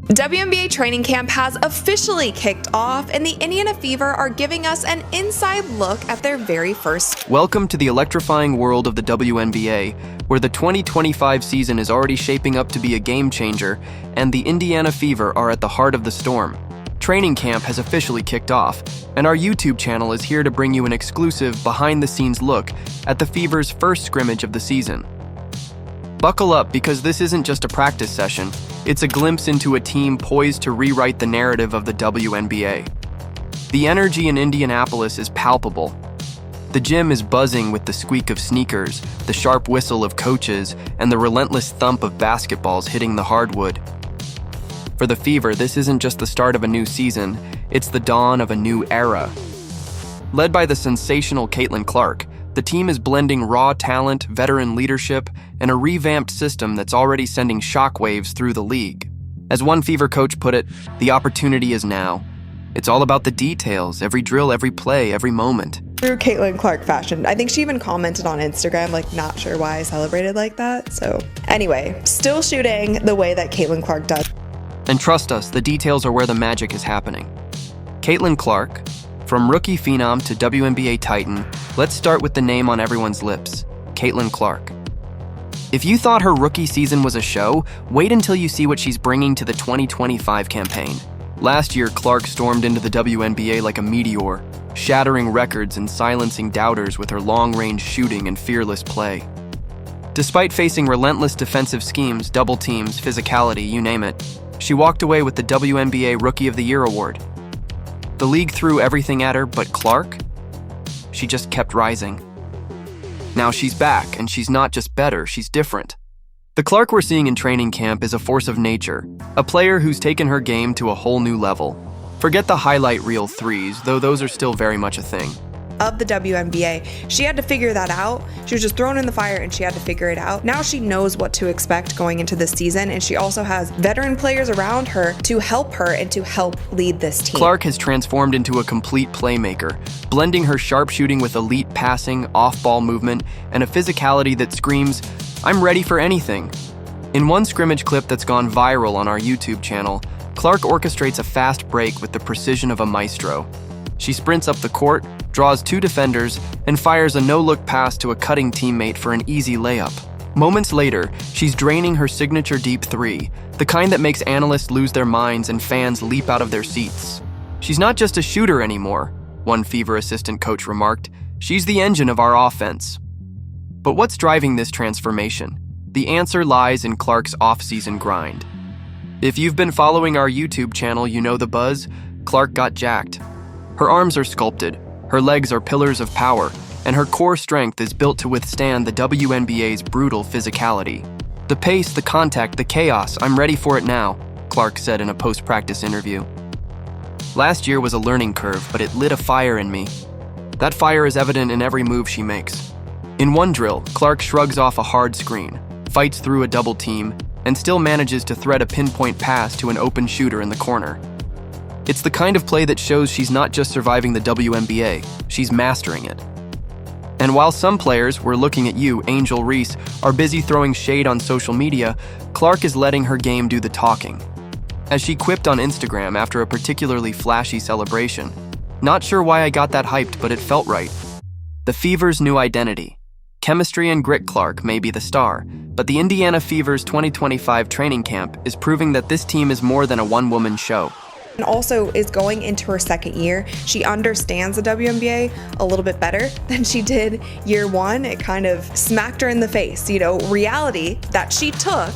WNBA training camp has officially kicked off, and the Indiana Fever are giving us an inside look at their very first. Welcome to the electrifying world of the WNBA, where the 2025 season is already shaping up to be a game changer, and the Indiana Fever are at the heart of the storm. Training camp has officially kicked off, and our YouTube channel is here to bring you an exclusive behind-the-scenes look at the Fever's first scrimmage of the season. Buckle up, because this isn't just a practice session. It's a glimpse into a team poised to rewrite the narrative of the WNBA. The energy in Indianapolis is palpable. The gym is buzzing with the squeak of sneakers, the sharp whistle of coaches, and the relentless thump of basketballs hitting the hardwood. For the Fever, this isn't just the start of a new season, it's the dawn of a new era. Led by the sensational Caitlin Clark, the team is blending raw talent, veteran leadership, and a revamped system that's already sending shockwaves through the league. As one Fever coach put it, the opportunity is now. It's all about the details, every drill, every play, every moment. Through Caitlin Clark fashion. I think she even commented on Instagram, not sure why I celebrated like that. So anyway, still shooting the way that Caitlin Clark does. And trust us, the details are where the magic is happening. Caitlin Clark, from rookie phenom to WNBA titan, let's start with the name on everyone's lips, Caitlin Clark. If you thought her rookie season was a show, wait until you see what she's bringing to the 2025 campaign. Last year, Clark stormed into the WNBA like a meteor, shattering records and silencing doubters with her long-range shooting and fearless play. Despite facing relentless defensive schemes, double teams, physicality, you name it, she walked away with the WNBA Rookie of the Year award. The league threw everything at her, but Clark? She just kept rising. Now she's back, and she's not just better, she's different. The Clark we're seeing in training camp is a force of nature, a player who's taken her game to a whole new level. Forget the highlight reel threes, though those are still very much a thing. Of the WNBA, she had to figure that out. She was just thrown in the fire and she had to figure it out. Now she knows what to expect going into this season, and she also has veteran players around her to help her and to help lead this team. Clark has transformed into a complete playmaker, blending her sharp shooting with elite passing, off-ball movement, and a physicality that screams, "I'm ready for anything." In one scrimmage clip that's gone viral on our YouTube channel, Clark orchestrates a fast break with the precision of a maestro. She sprints up the court, draws two defenders, and fires a no-look pass to a cutting teammate for an easy layup. Moments later, she's draining her signature deep three, the kind that makes analysts lose their minds and fans leap out of their seats. She's not just a shooter anymore, one Fever assistant coach remarked. She's the engine of our offense. But what's driving this transformation? The answer lies in Clark's off-season grind. If you've been following our YouTube channel, you know the buzz. Clark got jacked. Her arms are sculpted, her legs are pillars of power, and her core strength is built to withstand the WNBA's brutal physicality. The pace, the contact, the chaos, I'm ready for it now, Clark said in a post-practice interview. Last year was a learning curve, but it lit a fire in me. That fire is evident in every move she makes. In one drill, Clark shrugs off a hard screen, fights through a double team, and still manages to thread a pinpoint pass to an open shooter in the corner. It's the kind of play that shows she's not just surviving the WNBA, she's mastering it. And while some players, we're looking at you, Angel Reese, are busy throwing shade on social media, Clark is letting her game do the talking. As she quipped on Instagram after a particularly flashy celebration, "Not sure why I got that hyped, but it felt right." The Fever's new identity. Chemistry and grit. Clark may be the star, but the Indiana Fever's 2025 training camp is proving that this team is more than a one-woman show. And also is going into her second year. She understands the WNBA a little bit better than she did year one. It kind of smacked her in the face, reality that she took.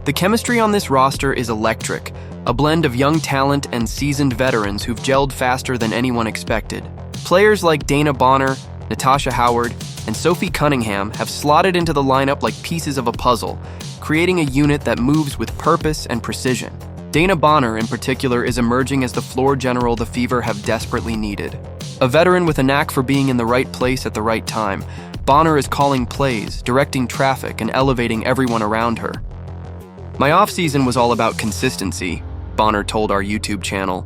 The chemistry on this roster is electric, a blend of young talent and seasoned veterans who've gelled faster than anyone expected. Players like Dana Bonner, Natasha Howard, and Sophie Cunningham have slotted into the lineup like pieces of a puzzle, creating a unit that moves with purpose and precision. Dana Bonner, in particular, is emerging as the floor general the Fever have desperately needed. A veteran with a knack for being in the right place at the right time, Bonner is calling plays, directing traffic, and elevating everyone around her. "My off-season was all about consistency," Bonner told our YouTube channel.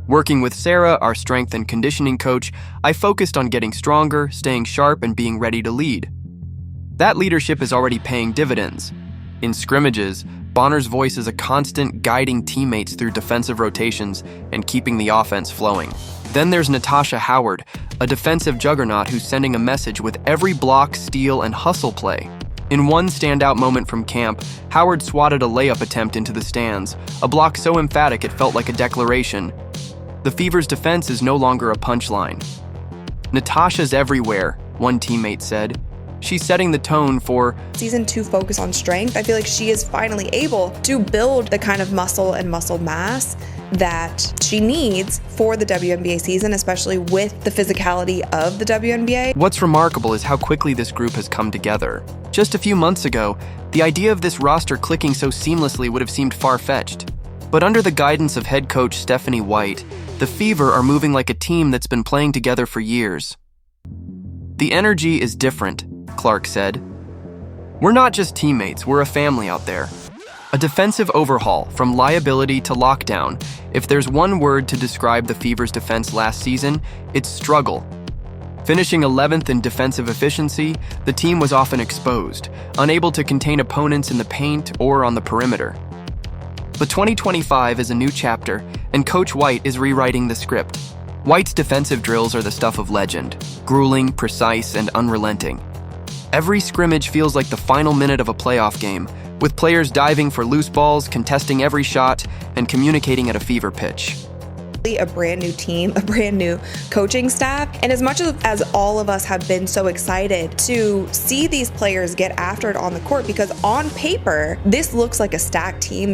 "Working with Sarah, our strength and conditioning coach, I focused on getting stronger, staying sharp, and being ready to lead. That leadership is already paying dividends. In scrimmages, Bonner's voice is a constant guiding teammates through defensive rotations and keeping the offense flowing. Then there's Natasha Howard, a defensive juggernaut who's sending a message with every block, steal, and hustle play. In one standout moment from camp, Howard swatted a layup attempt into the stands, a block so emphatic it felt like a declaration. The Fever's defense is no longer a punchline. "Natasha's everywhere," one teammate said. "She's setting the tone for Season 2 focus on strength." I feel like she is finally able to build the kind of muscle and muscle mass that she needs for the WNBA season, especially with the physicality of the WNBA. What's remarkable is how quickly this group has come together. Just a few months ago, the idea of this roster clicking so seamlessly would have seemed far-fetched. But under the guidance of head coach Stephanie White, the Fever are moving like a team that's been playing together for years. "The energy is different," Clark said. "We're not just teammates, we're a family out there." A defensive overhaul from liability to lockdown. If there's one word to describe the Fever's defense last season, it's struggle. Finishing 11th in defensive efficiency, the team was often exposed, unable to contain opponents in the paint or on the perimeter. But 2025 is a new chapter, and Coach White is rewriting the script. White's defensive drills are the stuff of legend, grueling, precise, and unrelenting. Every scrimmage feels like the final minute of a playoff game, with players diving for loose balls, contesting every shot, and communicating at a fever pitch. A brand new team, a brand new coaching staff. And as much as all of us have been so excited to see these players get after it on the court, because on paper, this looks like a stacked team.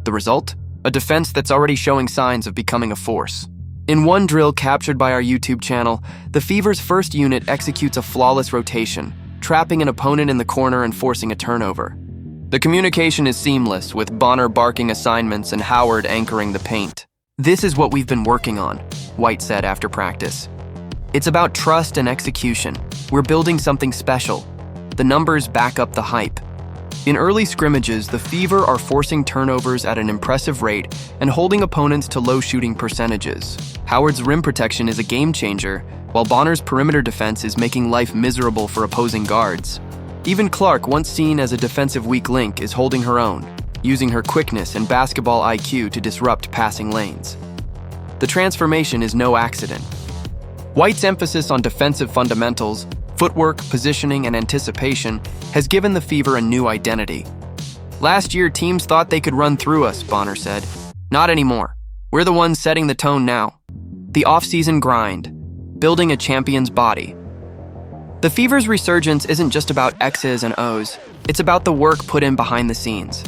The result? A defense that's already showing signs of becoming a force. In one drill captured by our YouTube channel, the Fever's first unit executes a flawless rotation, trapping an opponent in the corner and forcing a turnover. The communication is seamless, with Bonner barking assignments and Howard anchoring the paint. "This is what we've been working on," White said after practice. "It's about trust and execution. We're building something special. The numbers back up the hype." In early scrimmages, the Fever are forcing turnovers at an impressive rate and holding opponents to low shooting percentages. Howard's rim protection is a game changer, while Bonner's perimeter defense is making life miserable for opposing guards. Even Clark, once seen as a defensive weak link, is holding her own, using her quickness and basketball IQ to disrupt passing lanes. The transformation is no accident. White's emphasis on defensive fundamentals, footwork, positioning, and anticipation has given the Fever a new identity. "Last year, teams thought they could run through us," Bonner said. "Not anymore. We're the ones setting the tone now." The off-season grind, building a champion's body. The Fever's resurgence isn't just about X's and O's, it's about the work put in behind the scenes.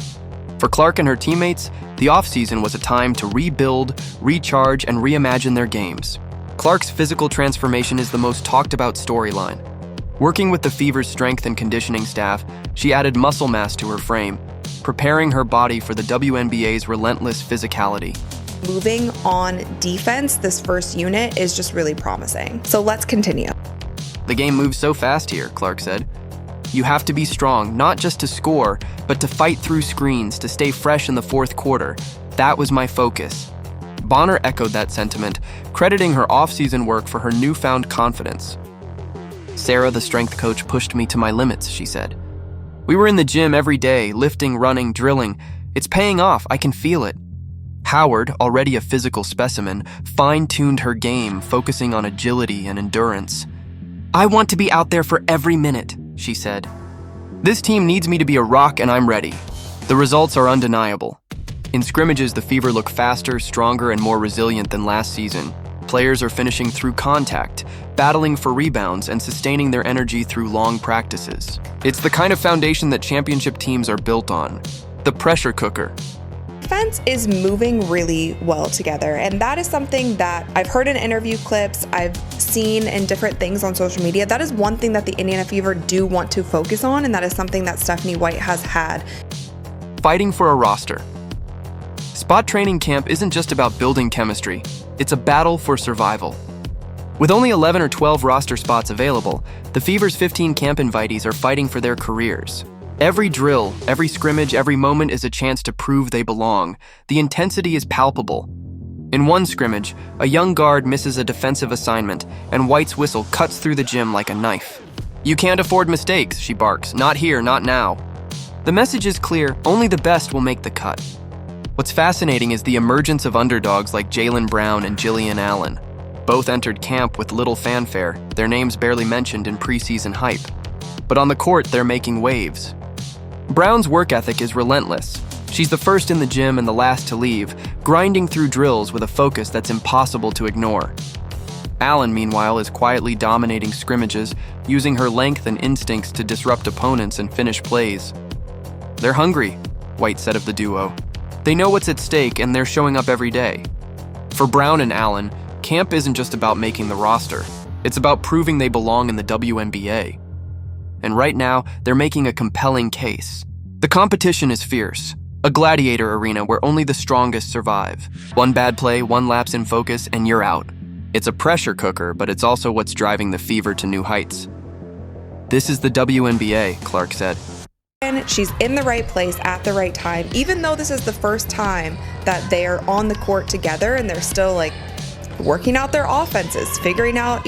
For Clark and her teammates, the offseason was a time to rebuild, recharge, and reimagine their games. Clark's physical transformation is the most talked about storyline. Working with the Fever's strength and conditioning staff, she added muscle mass to her frame, preparing her body for the WNBA's relentless physicality. Moving on defense, this first unit is just really promising. So let's continue. "The game moves so fast here," Clark said. "You have to be strong, not just to score, but to fight through screens, to stay fresh in the fourth quarter. That was my focus." Bonner echoed that sentiment, crediting her off-season work for her newfound confidence. "Sarah, the strength coach, pushed me to my limits," she said. "We were in the gym every day, lifting, running, drilling. It's paying off, I can feel it." Howard, already a physical specimen, fine-tuned her game, focusing on agility and endurance. "I want to be out there for every minute," she said. "This team needs me to be a rock, and I'm ready." The results are undeniable. In scrimmages, the Fever look faster, stronger, and more resilient than last season. Players are finishing through contact, battling for rebounds, and sustaining their energy through long practices. It's the kind of foundation that championship teams are built on. The pressure cooker. Defense is moving really well together, and that is something that I've heard in interview clips, I've seen in different things on social media. That is one thing that the Indiana Fever do want to focus on, and that is something that Stephanie White has had. Fighting for a roster. Spot training camp isn't just about building chemistry, it's a battle for survival. With only 11 or 12 roster spots available, the Fever's 15 camp invitees are fighting for their careers. Every drill, every scrimmage, every moment is a chance to prove they belong. The intensity is palpable. In one scrimmage, a young guard misses a defensive assignment, and White's whistle cuts through the gym like a knife. "You can't afford mistakes," she barks. "Not here, not now." The message is clear, only the best will make the cut. What's fascinating is the emergence of underdogs like Jaylen Brown and Jillian Allen. Both entered camp with little fanfare, their names barely mentioned in preseason hype. But on the court, they're making waves. Brown's work ethic is relentless. She's the first in the gym and the last to leave, grinding through drills with a focus that's impossible to ignore. Allen, meanwhile, is quietly dominating scrimmages, using her length and instincts to disrupt opponents and finish plays. They're hungry, White said of the duo. They know what's at stake and they're showing up every day. For Brown and Allen, camp isn't just about making the roster. It's about proving they belong in the WNBA. And right now, they're making a compelling case. The competition is fierce, a gladiator arena where only the strongest survive. One bad play, one lapse in focus, and you're out. It's a pressure cooker, but it's also what's driving the fever to new heights. This is the WNBA, Clark said. She's in the right place at the right time, even though this is the first time that they're on the court together and they're still working out their offenses, figuring out